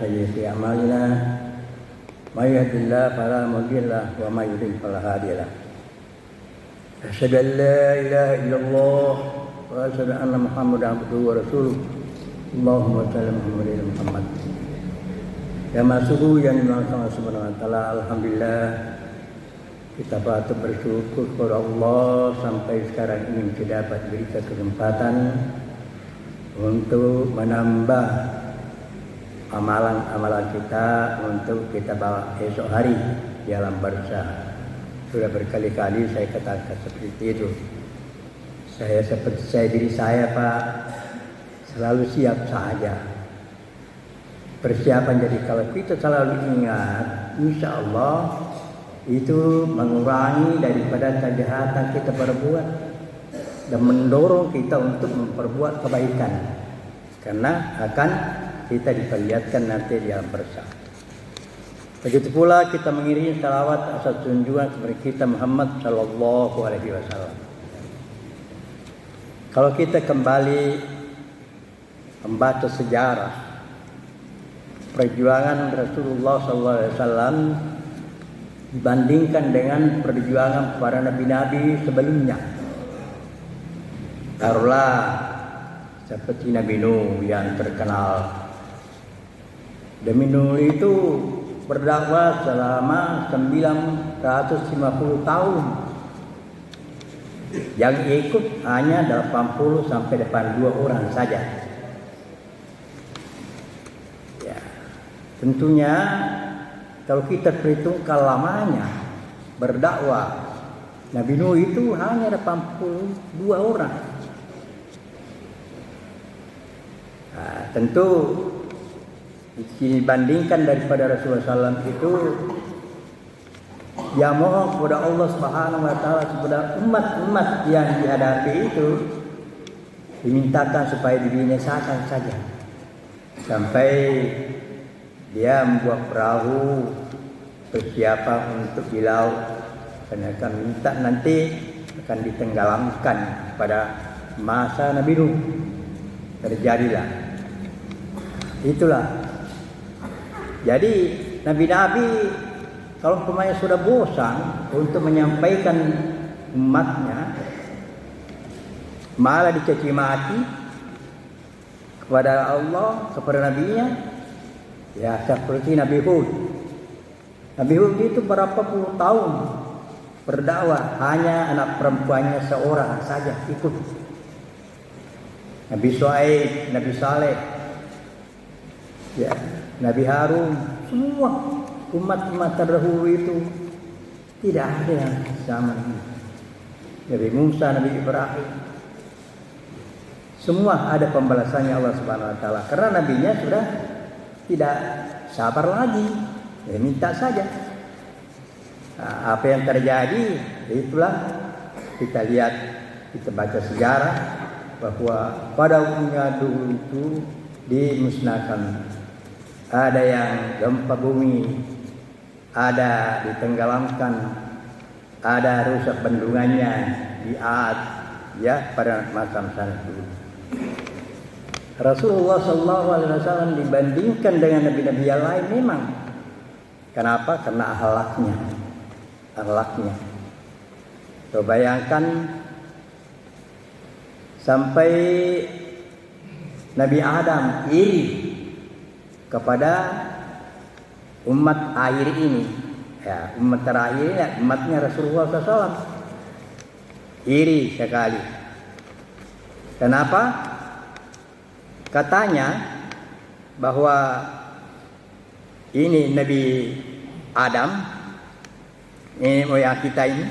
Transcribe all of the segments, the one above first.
سيئات أعمالنا من يهد الله فلا مضل له ومن يضلل فلا هادي له أشهد أن لا إله إلا الله وأشهد أن محمدا عبده ورسوله اللهم صل على محمد ya masuk yang dimaksud Allah Subhanahu wa taala. Alhamdulillah kita patut bersyukur kepada Allah sampai sekarang ini kita dapat berikan kesempatan untuk menambah amalan-amalan kita untuk kita bawa esok hari di alam barzakh. Sudah berkali-kali saya katakan seperti itu. Saya seperti diri saya Pak, selalu siap saja. Persiapan, jadi kalau kita selalu ingat, insya Allah itu mengurangi daripada kejahatan kita perbuat dan mendorong kita untuk memperbuat kebaikan, karena akan kita diperlihatkan nanti di alam barzakh. Begitu pula kita mengiringi salawat asal junjungan kepada kita Muhammad Sallallahu Alaihi Wasallam. Kalau kita kembali membaca sejarah perjuangan Rasulullah SAW dibandingkan dengan perjuangan para nabi-nabi sebelumnya. Taruhlah seperti Nabi Nuh yang terkenal. Nabi Nuh itu berdakwah selama 950 tahun. Yang ikut hanya 80 sampai 82 orang saja. Tentunya kalau kita perhitungkan lamanya berdakwah, Nabi Nuh itu hanya 82 orang. Nah, tentu dibandingkan daripada Rasulullah SAW itu, ya mohon kepada Allah Subhanahu Wa Taala kepada umat-umat yang dihadapi itu dimintakan supaya dibinasakan saja, sampai dia membuat perahu persiapan untuk di laut, karena akan minta nanti akan ditenggelamkan pada masa Nabi Nuh. Terjadilah itulah. Jadi nabi-nabi kalau umpamanya sudah bosan untuk menyampaikan umatnya, malah dicaci maki kepada Allah, kepada nabinya. Ya seperti Nabi Hud. Nabi Hud itu berapa puluh tahun berdakwah, hanya anak perempuannya seorang saja ikut. Nabi Shu'aib, Nabi Saleh, ya, Nabi Harun, semua umat-umat terdahulu itu tidak ada yang sama ini. Nabi Musa, Nabi Ibrahim, semua ada pembalasannya Allah Subhanahu Wa Taala, karena nabinya sudah tidak sabar lagi, ya minta saja. Nah, apa yang terjadi? Itulah kita lihat, kita baca sejarah bahwa pada umumnya dulu itu dimusnahkan. Ada yang gempa bumi, ada ditenggelamkan, ada rusak bendungannya di Ad, ya pada masa-masa dulu. Rasulullah SAW dibandingkan dengan nabi-nabi yang lain memang. Kenapa? Karena akhlaknya. So, bayangkan sampai Nabi Adam iri kepada umat air ini. Ya, umat terakhir ini, umatnya Rasulullah SAW. Iri sekali. Kenapa? Katanya bahwa ini Nabi Adam, ini moyang kita ini,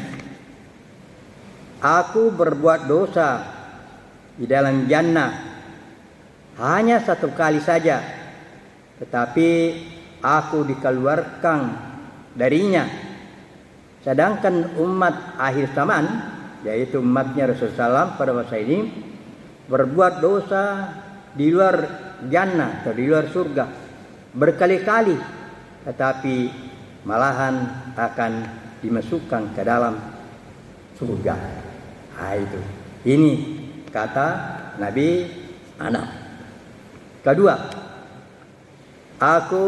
aku berbuat dosa di dalam jannah hanya satu kali saja, tetapi aku dikeluarkan darinya. Sedangkan umat akhir zaman, yaitu umatnya Rasulullah SAW pada masa ini, berbuat dosa di luar jannah atau di luar surga berkali-kali, tetapi malahan akan dimasukkan ke dalam surga. Nah, itu. Ini kata Nabi Adam. Kedua, aku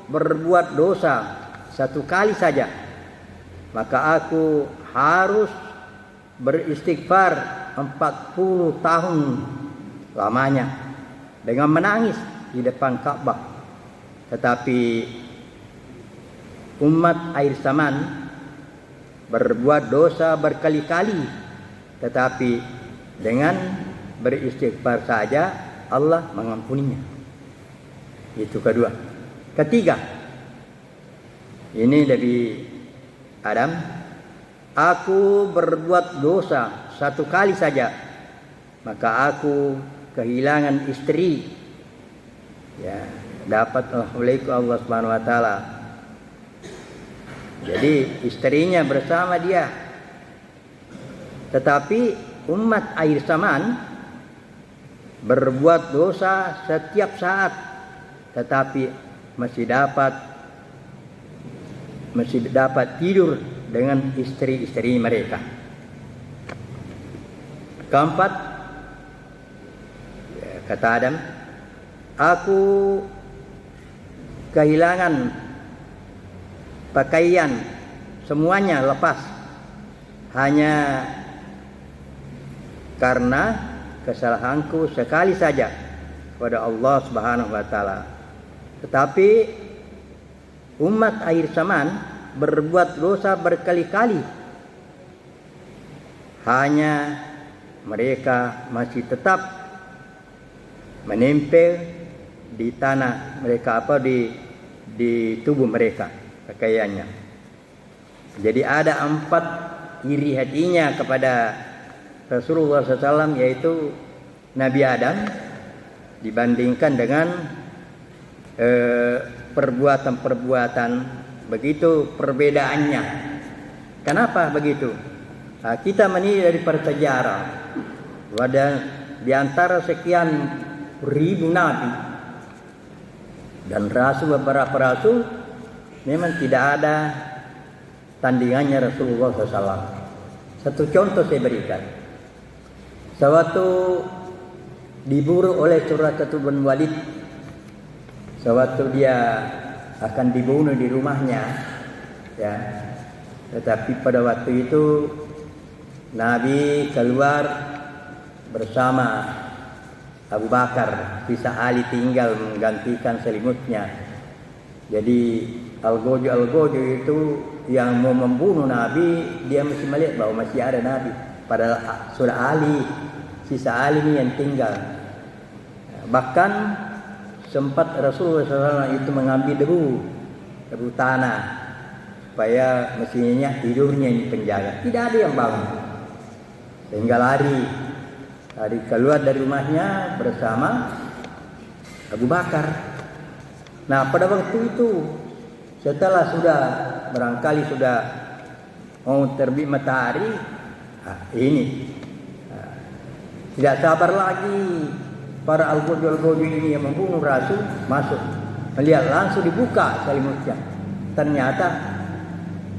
berbuat dosa satu kali saja, maka aku harus beristighfar 40 tahun lamanya dengan menangis di depan Ka'bah. Tetapi umat akhir zaman berbuat dosa berkali-kali, tetapi dengan beristighfar saja Allah mengampuninya. Itu kedua. Ketiga, ini Nabi Adam, aku berbuat dosa satu kali saja, maka aku kehilangan istri. Ya, dapat oleh Allah Subhanahu wa taala. Jadi istrinya bersama dia. Tetapi umat akhir zaman berbuat dosa setiap saat, tetapi masih dapat tidur dengan istri-istri mereka. Keempat, kata Adam, aku kehilangan pakaian, semuanya lepas, hanya karena kesalahanku sekali saja kepada Allah Subhanahu wa taala. Tetapi umat akhir zaman berbuat dosa berkali-kali, hanya mereka masih tetap menempel di tanah mereka, di tubuh mereka pakaiannya. Jadi ada 4 iri hatinya kepada Rasulullah SAW, yaitu Nabi Adam dibandingkan dengan perbuatan-perbuatan. Begitu perbedaannya. Kenapa begitu? Nah, kita menilai dari sejarah, ada di antara sekian ribu nabi dan rasul, beberapa rasul memang tidak ada tandingannya Rasulullah SAW. Satu contoh saya berikan. Sewaktu diburu oleh Suraqah bin Walid, sewaktu dia akan dibunuh di rumahnya, ya. Tetapi pada waktu itu Nabi keluar bersama Abu Bakar, sisa Ali tinggal menggantikan selimutnya. Jadi Al-Gojo itu yang mau membunuh Nabi, dia mesti melihat bahwa masih ada Nabi. Padahal sudah Ali, sisa Ali ini yang tinggal. Bahkan sempat Rasulullah SAW itu mengambil debu tanah supaya mestinya tidurnya ini penjaga. Tidak ada yang bangun, sehingga lari keluar dari rumahnya bersama Abu Bakar. Nah, pada waktu itu setelah barangkali sudah mau terbit matahari, tidak sabar lagi para Al-Gojo ini yang membunuh Rasul masuk, melihat langsung dibuka selimutnya. Ternyata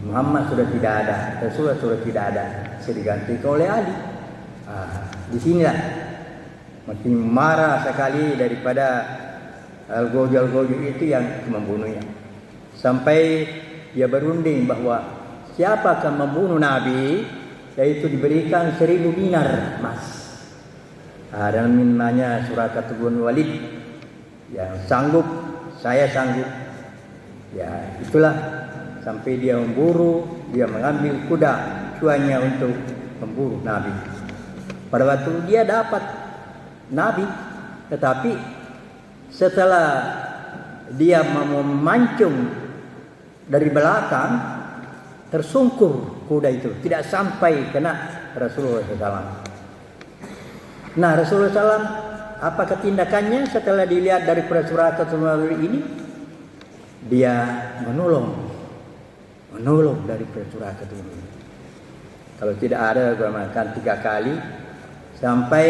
Muhammad sudah tidak ada, Rasulullah sudah tidak ada, digantikan oleh Ali. Di sinilah makin marah sekali daripada Al-Gojo itu yang membunuhnya, sampai dia berunding bahwa siapa akan membunuh Nabi, yaitu diberikan 1000 dinar emas. Dan namanya Suraqah bin Walid yang sanggup, saya sanggup. Ya, itulah sampai dia memburu, dia mengambil kuda tuannya untuk memburu Nabi. Pada waktu dia dapat Nabi, tetapi setelah dia memancung dari belakang, tersungkur kuda itu, tidak sampai kena Rasulullah SAW. Nah, Rasulullah SAW, apa tindakannya setelah dilihat dari Suraqah ini? Dia menolong dari Suraqah ini. Kalau tidak ada, makan 3 kali sampai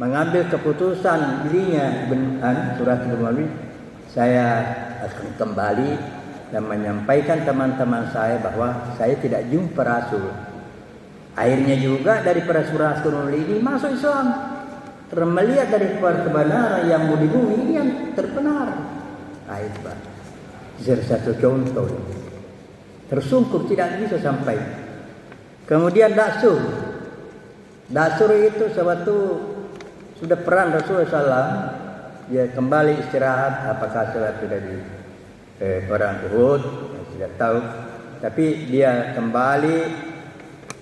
mengambil keputusan dirinya, Suraqah bin Walid, saya akan kembali dan menyampaikan teman-teman saya bahwa saya tidak jumpa Rasul. Akhirnya juga dari Suraqah bin Walid ini masuk Islam, melihat dari kebenaran yang mau dibunuh ini yang terbenar. Nah, itu Pak. Satu contoh. Tersungkur tidak bisa sampai. Kemudian daksur. Daksur itu suatu sudah peran Rasulullah SAW. Dia kembali istirahat. Apakah suatu dari perang Uhud? Tidak tahu. Tapi dia kembali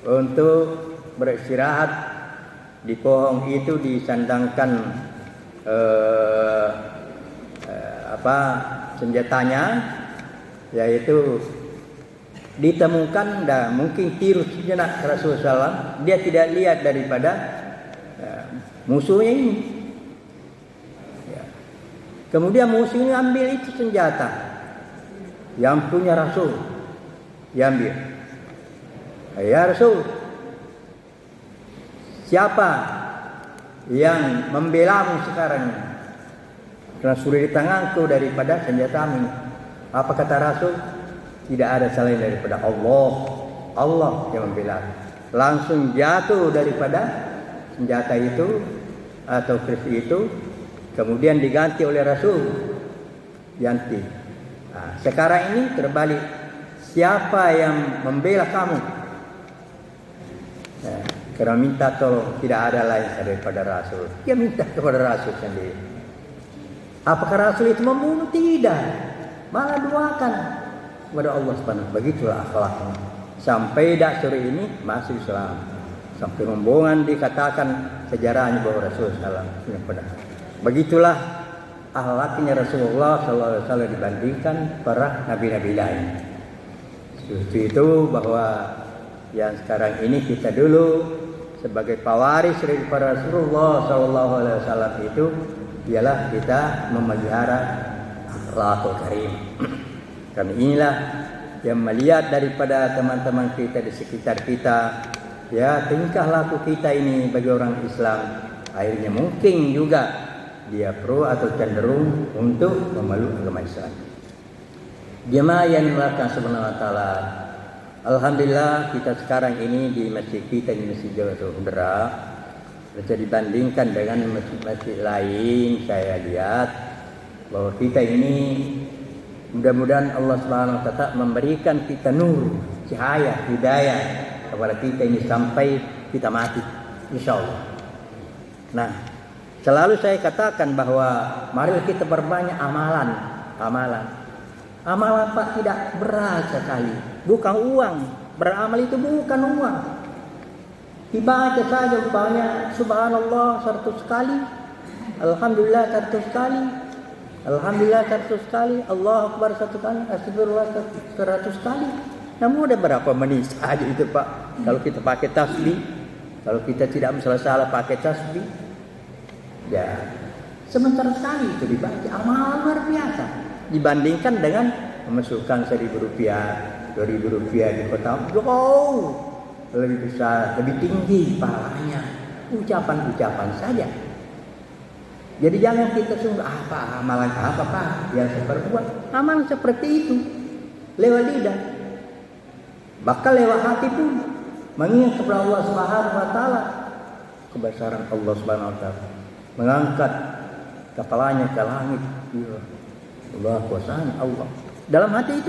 untuk beristirahat di pohon itu, disandangkan senjatanya, yaitu ditemukan mungkin tirus sejenak Rasulullah SAW. Dia tidak lihat daripada musuhnya ini. Ya. Kemudian musuh ini ambil itu senjata yang punya Rasul, diambil. Ya Rasul, siapa yang membelamu sekarang? Karena sudah di tanganku daripada senjatamu. Apa kata Rasul? Tidak ada selain daripada Allah. Allah yang membela. Langsung jatuh daripada senjata itu atau keris itu, kemudian diganti oleh Rasul. Ganti. Nah, sekarang ini terbalik. Siapa yang membela kamu? Nah, karena minta tolong, tidak ada lain daripada Rasul. Dia minta kepada Rasul sendiri. Apakah Rasul itu membunuh? Tidak. Malah doakan kepada Allah Subhanahu. Begitulah akhlaknya. Sampai daksur ini masih Islam. Sampai rombongan dikatakan sejarahnya bahwa Rasulullah SAW. Begitulah akhlaknya Rasulullah SAW dibandingkan para nabi-nabi lain. Itu bahwa yang sekarang ini kita dulu sebagai pewaris daripada Rasulullah SAW itu ialah kita memelihara akhlakul karim. Karena inilah yang melihat daripada teman-teman kita di sekitar kita, ya tingkah laku kita ini bagi orang Islam, akhirnya mungkin juga dia pro atau cenderung untuk memeluk agama Islam. Jemaah yang dimulakan subhanahu wa ta'ala, alhamdulillah kita sekarang ini di masjid kita di Masjid Jawa Saudara, bisa dibandingkan dengan masjid-masjid lain, saya lihat bahwa kita ini mudah-mudahan Allah Subhanahu wa taala memberikan kita nur, cahaya, hidayah kepada kita ini sampai kita mati, insyaallah. Nah, selalu saya katakan bahwa mari kita berbanyak amalan. Amalan Pak tidak berat sekali, bukan uang. Beramal itu bukan uang. Dibaca saja umpamanya subhanallah 100 kali, alhamdulillah 100 kali, alhamdulillah 100 kali, Allahu akbar 1 kali, astagfirullah 100 kali. Namun ada berapa menit saja itu Pak kalau kita pakai tasbih. Kalau kita tidak salah pakai tasbih, ya sebentar sekali itu dibaca. Amalan luar biasa dibandingkan dengan memasukkan Rp1.000, Rp2.000 di kota. Wow, lebih besar, lebih tinggi pahalanya. Ucapan-ucapan saja. Jadi jangan kita sungguh apa amalan apa Pak yang saya perbuat. Amalan seperti itu lewat lidah, bahkan lewat hati pun mengingat kepada Allah Subhanahu wa taala, kebesaran Allah Subhanahu wa taala, mengangkat kepalanya ke langit. Allah kuasanya Allah. Dalam hati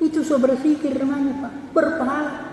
itu sudah berzikir namanya Pak, berpahala.